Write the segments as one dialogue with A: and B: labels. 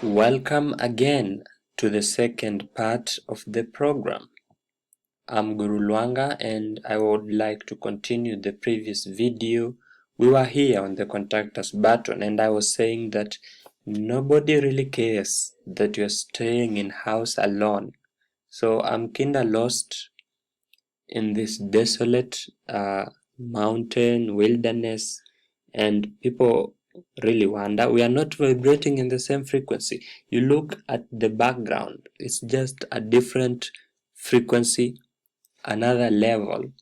A: Welcome again to the second part of the program. I'm Guru Lwanga and I would like to continue the previous video. We were here on the contact us button and I was saying that nobody really cares that you're staying in house alone. So I'm kinda lost in this desolate mountain wilderness, and people really wonder we are not vibrating in the same frequency. You look at the background, it's just a different frequency, another level,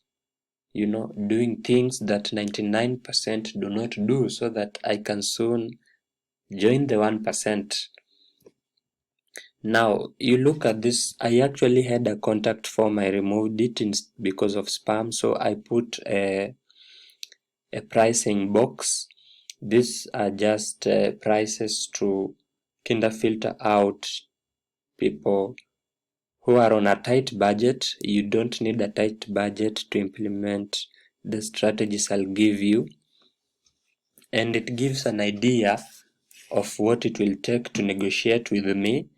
A: doing things that 99% do not do, so that I can soon join the 1%. Now you look at this. I actually had a contact form, I removed it because of spam, so I put a pricing box. These are just prices to filter out people who are on a tight budget. You don't need a tight budget to implement the strategies I'll give you, and it gives an idea of what it will take to negotiate with me.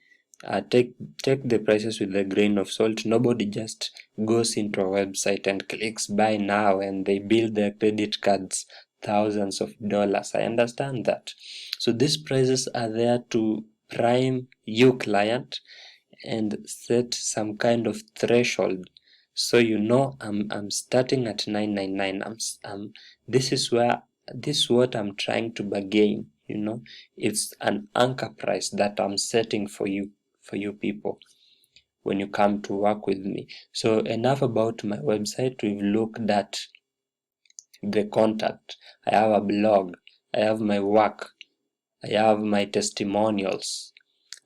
A: Take the prices with a grain of salt. Nobody just goes into a website and clicks buy now and they bill their credit cards thousands of dollars. I understand that. So these prices are there to prime you, client, and set some kind of threshold. So I'm starting at $9.99. This is what I'm trying to bargain. It's an anchor price that I'm setting for you people when you come to work with me. So enough about my website. We've looked at the contact. I have a blog, I have my work, I have my testimonials,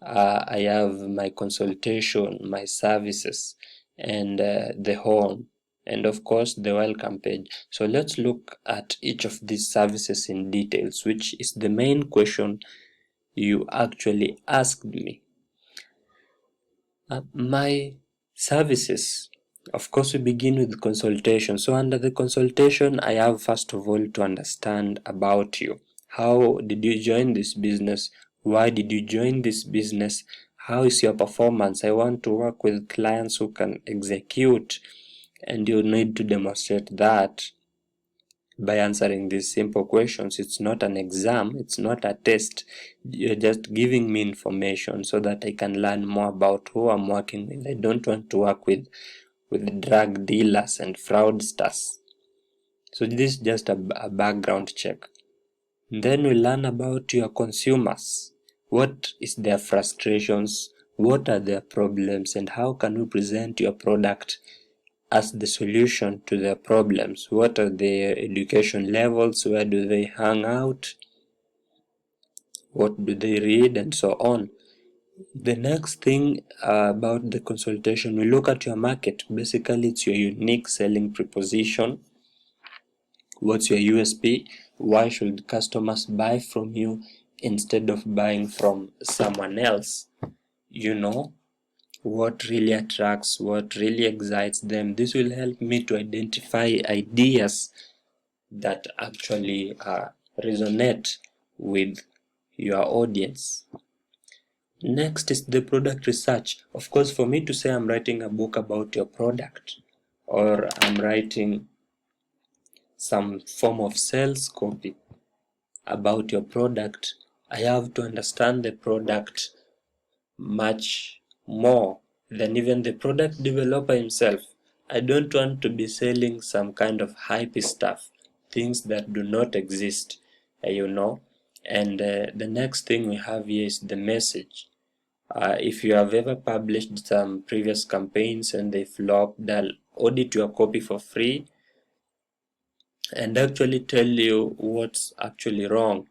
A: I have my consultation, my services, and the home, and of course the welcome page. So let's look at each of these services in details, which is the main question you actually asked me. My services, of course, we begin with consultation. So under the consultation, I have first of all to understand about you. How did you join this business? Why did you join this business? How is your performance? I want to work with clients who can execute, and you need to demonstrate that by answering these simple questions. It's not an exam, it's not a test. You're just giving me information so that I can learn more about who I'm working with. I don't want to work with drug dealers and fraudsters. So this is just a background check. Then we learn about your consumers. What is their frustrations? What are their problems? And how can we present your product as the solution to their problems? What are their education levels? Where do they hang out? What do they read? And so on. The next thing about the consultation, we look at your market. Basically, it's your unique selling proposition. What's your USP? Why should customers buy from you instead of buying from someone else? What really attracts, what really excites them. This will help me to identify ideas that actually resonate with your audience. Next is the product research. Of course, for me to say I'm writing a book about your product, or I'm writing some form of sales copy about your product, I have to understand the product much more than even the product developer himself. I don't want to be selling some kind of hype stuff, things that do not exist, And the next thing we have here is the message. If you have ever published some previous campaigns and they flopped, I'll audit your copy for free and actually tell you what's actually wrong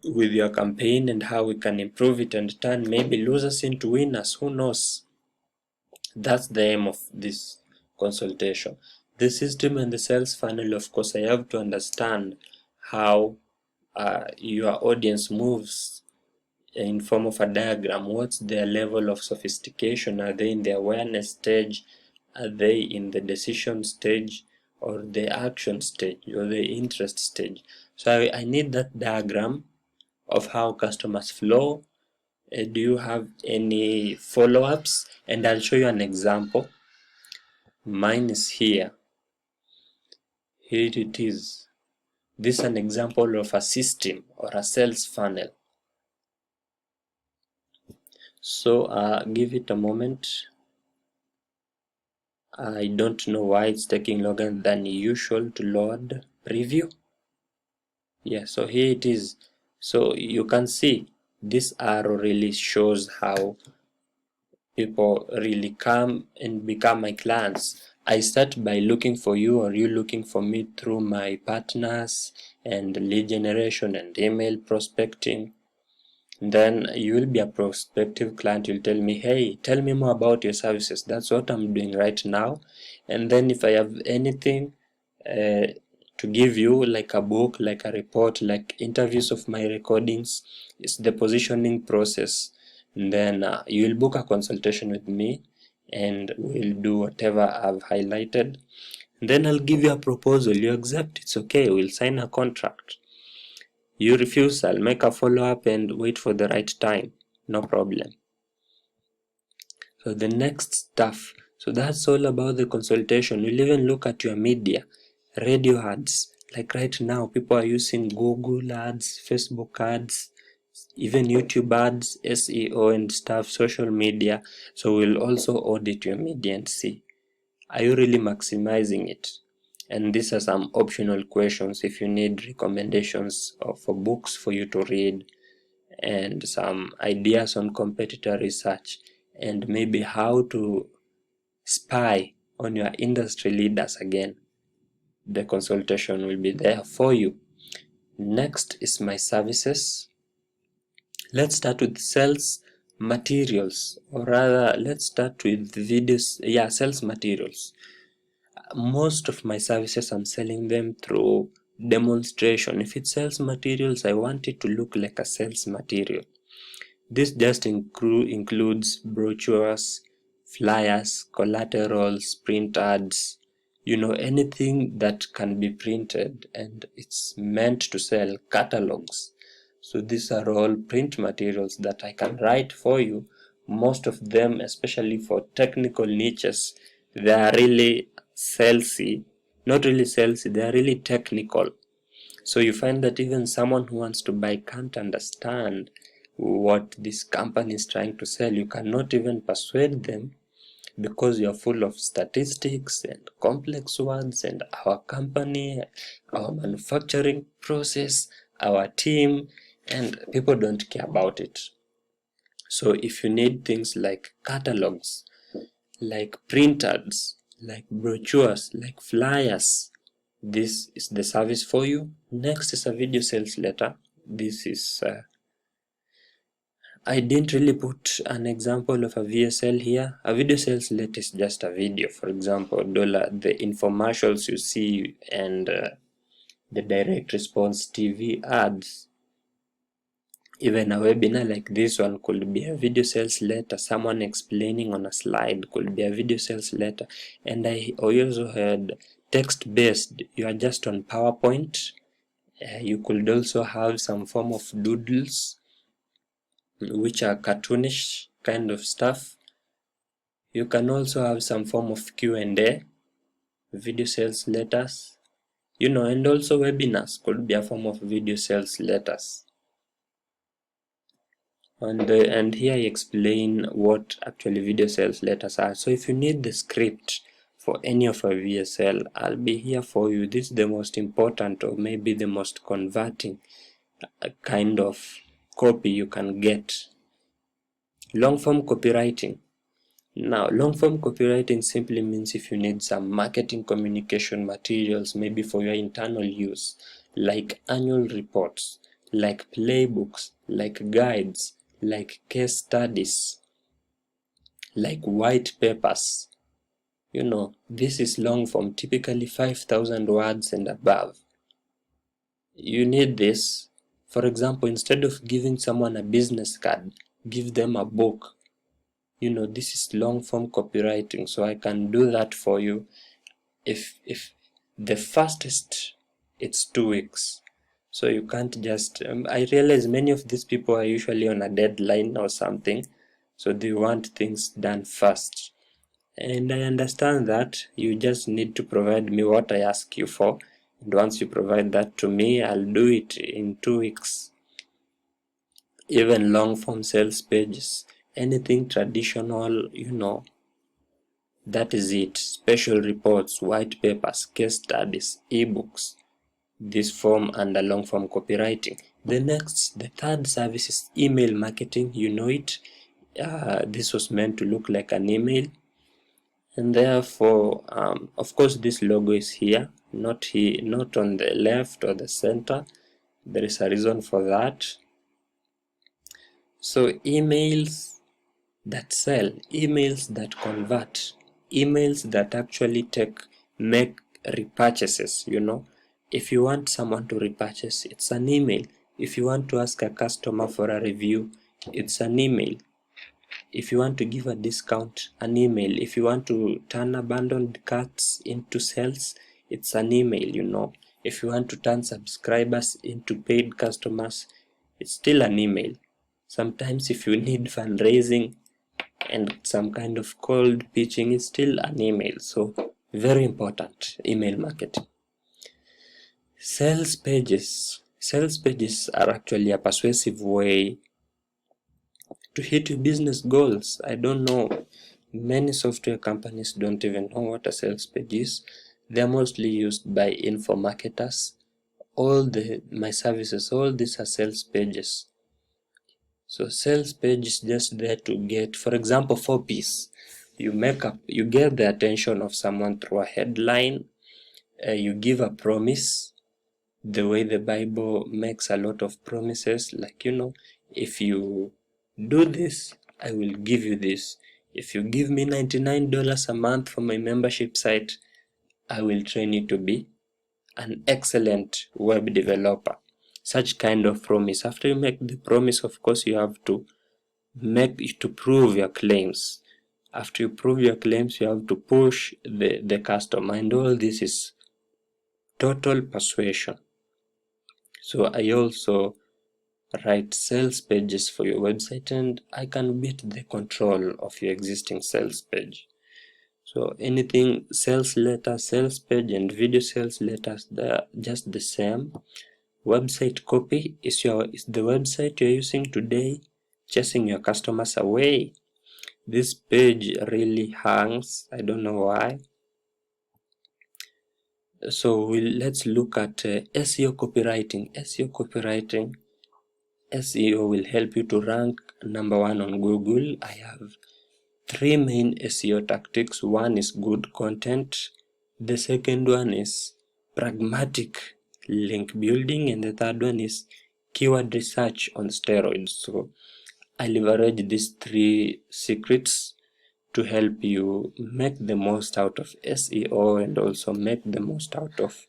A: with your campaign and how we can improve it and turn maybe losers into winners. Who knows? That's the aim of this consultation. The system and the sales funnel, of course, I have to understand how your audience moves in form of a diagram. What's their level of sophistication? Are they in the awareness stage? Are they in the decision stage, or the action stage, or the interest stage? So I need that diagram of how customers flow. Do you have any follow-ups? And I'll show you an example. Mine is here. Here it is. This is an example of a system or a sales funnel. So give it a moment. I don't know why it's taking longer than usual to load preview. Yeah, so here it is. So you can see this arrow really shows how people really come and become my clients. I start by looking for you, or you looking for me, through my partners and lead generation and email prospecting. Then you will be a prospective client. You'll tell me, hey, tell me more about your services. That's what I'm doing right now. And then if I have anything to give you, like a book, like a report, like interviews of my recordings, it's the positioning process. And then you will book a consultation with me, and we'll do whatever I've highlighted. And then I'll give you a proposal. You accept, it's okay, we'll sign a contract. You refuse, I'll make a follow-up and wait for the right time. No problem. So the next stuff, so that's all about the consultation. We'll even look at your media, radio ads. Like right now, people are using Google ads, Facebook ads, even YouTube ads, SEO and stuff, social media. So we'll also audit your media and see, are you really maximizing it? And these are some optional questions if you need recommendations for books for you to read, and some ideas on competitor research, and maybe how to spy on your industry leaders. Again, the consultation will be there for you. Next is my services. Let's start with sales materials, or rather let's start with videos. Yeah, sales materials. Most of my services, I'm selling them through demonstration. If it's sales materials, I want it to look like a sales material. This just includes brochures, flyers, collaterals, print ads, anything that can be printed and it's meant to sell, catalogs. So these are all print materials that I can write for you. Most of them, especially for technical niches, they are really salesy. Not really salesy, they are really technical. So you find that even someone who wants to buy can't understand what this company is trying to sell. You cannot even persuade them, because you're full of statistics and complex words and our company, our manufacturing process, our team, and people don't care about it. So if you need things like catalogs, like print ads, like brochures, like flyers, this is the service for you. Next is a video sales letter. This is I didn't really put an example of a VSL here. A video sales letter is just a video. For example, the infomercials you see and the direct response TV ads. Even a webinar like this one could be a video sales letter. Someone explaining on a slide could be a video sales letter. And I also had text-based. You are just on PowerPoint. You could also have some form of doodles, which are cartoonish kind of stuff. You can also have some form of Q&A, video sales letters, and also webinars could be a form of video sales letters. And here I explain what actually video sales letters are. So if you need the script for any of our VSL, I'll be here for you. This is the most important, or maybe the most converting kind of copy you can get. Long form copywriting. Now, long form copywriting simply means if you need some marketing communication materials, maybe for your internal use, like annual reports, like playbooks, like guides, like case studies, like white papers. This is long form, typically 5,000 words and above. You need this. For example, instead of giving someone a business card, give them a book. This is long form copywriting, so I can do that for you. If the fastest, it's 2 weeks. So you can't just I realize many of these people are usually on a deadline or something, so they want things done fast, and I understand that. You just need to provide me what I ask you for, and once you provide that to me, I'll do it in 2 weeks. Even long form sales pages, anything traditional, that is it. Special reports, white papers, case studies, ebooks, this form and a long form copywriting. The third service is email marketing. You know it. This was meant to look like an email, and therefore, of course, this logo is here, not on the left or the center. There is a reason for that. So emails that sell, emails that convert, emails that actually make repurchases. If you want someone to repurchase, it's an email. If you want to ask a customer for a review, it's an email. If you want to give a discount, an email. If you want to turn abandoned carts into sales, it's an email. If you want to turn subscribers into paid customers, it's still an email. Sometimes if you need fundraising and some kind of cold pitching, is still an email. So very important, email marketing. Sales pages are actually a persuasive way to hit your business goals. I don't know, many software companies don't even know what a sales page is. They're mostly used by info marketers. My services, all these are sales pages. So sales page is just there to get, for example, 4Ps. You get the attention of someone through a headline. You give a promise, the way the Bible makes a lot of promises, like, if you do this, I will give you this. If you give me $99 a month for my membership site, I will train you to be an excellent web developer. Such kind of promise. After you make the promise, of course, you have to prove your claims. After you prove your claims, you have to push the customer, and all this is total persuasion. So I also write sales pages for your website, and I can beat the control of your existing sales page. So anything sales letter, sales page, and video sales letters, they're just the same. Website copy is the website you're using today chasing your customers away. This page really hangs. I don't know why. So let's look at SEO copywriting. SEO will help you to rank #1 on Google. I have 3 main SEO tactics. One is good content. The second one is pragmatic link building, and the third one is keyword research on steroids. So I leverage these 3 secrets to help you make the most out of SEO and also make the most out of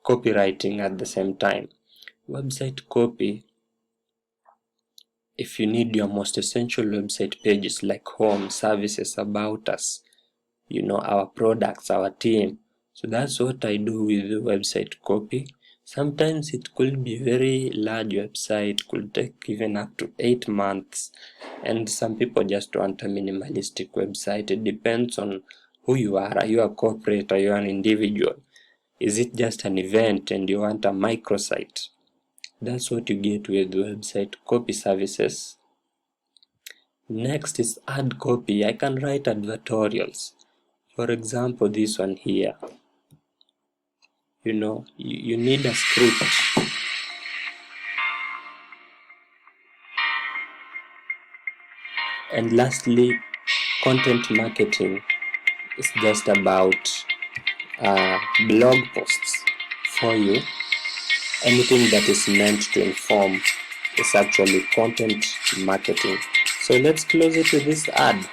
A: copywriting at the same time. Website copy, if you need your most essential website pages like home, services, about us, our products, our team. So that's what I do with the website copy. Sometimes it could be very large website, could take even up to 8 months, and some people just want a minimalistic website. It depends on who you are. Are you a corporate? Are you an individual? Is it just an event and you want a microsite? That's what you get with website copy services. Next is ad copy. I can write advertorials. For example, this one here. You need a script. And lastly, content marketing is just about blog posts for you. Anything that is meant to inform is actually content marketing. So let's close it with this ad.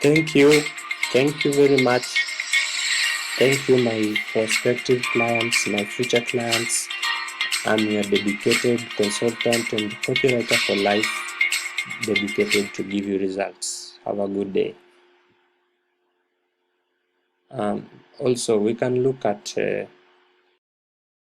A: Thank you very much. Thank you, my prospective clients, my future clients. I'm your dedicated consultant and copywriter for life, dedicated to give you results. Have a good day. Also we can look at